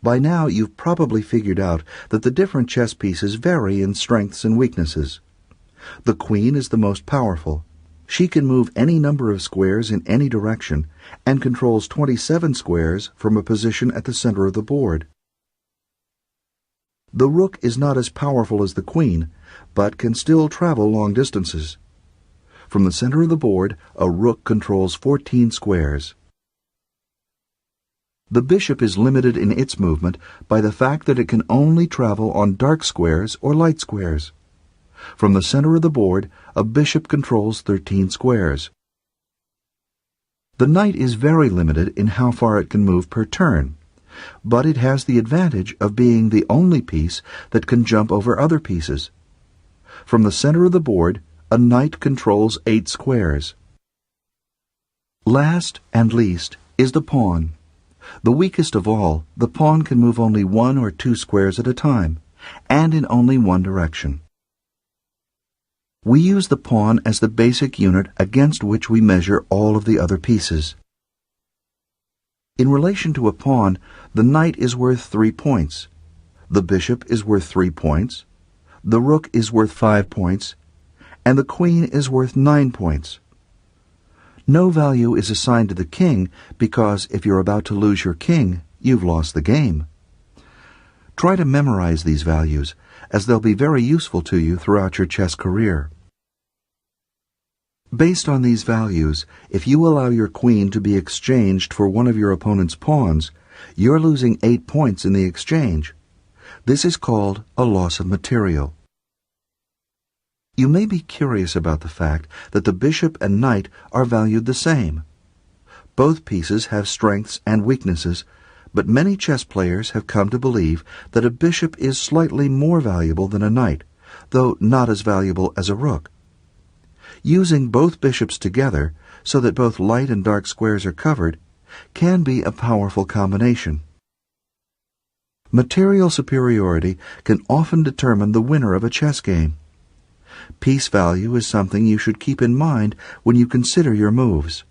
By now you've probably figured out that the different chess pieces vary in strengths and weaknesses. The queen is the most powerful. She can move any number of squares in any direction and controls 27 squares from a position at the center of the board. The rook is not as powerful as the queen, but can still travel long distances. From the center of the board, a rook controls 14 squares. The bishop is limited in its movement by the fact that it can only travel on dark squares or light squares. From the center of the board, a bishop controls 13 squares. The knight is very limited in how far it can move per turn, but it has the advantage of being the only piece that can jump over other pieces. From the center of the board, a knight controls 8 squares. Last and least is the pawn. The weakest of all, the pawn can move only 1 or 2 squares at a time, and in only one direction. We use the pawn as the basic unit against which we measure all of the other pieces. In relation to a pawn, the knight is worth 3 points. The bishop is worth 3 points. The rook is worth 5 points. And the queen is worth 9 points. No value is assigned to the king because if you're about to lose your king, you've lost the game. Try to memorize these values, as they'll be very useful to you throughout your chess career. Based on these values, if you allow your queen to be exchanged for one of your opponent's pawns, you're losing 8 points in the exchange. This is called a loss of material. You may be curious about the fact that the bishop and knight are valued the same. Both pieces have strengths and weaknesses, but many chess players have come to believe that a bishop is slightly more valuable than a knight, though not as valuable as a rook. Using both bishops together, so that both light and dark squares are covered, can be a powerful combination. Material superiority can often determine the winner of a chess game. Piece value is something you should keep in mind when you consider your moves.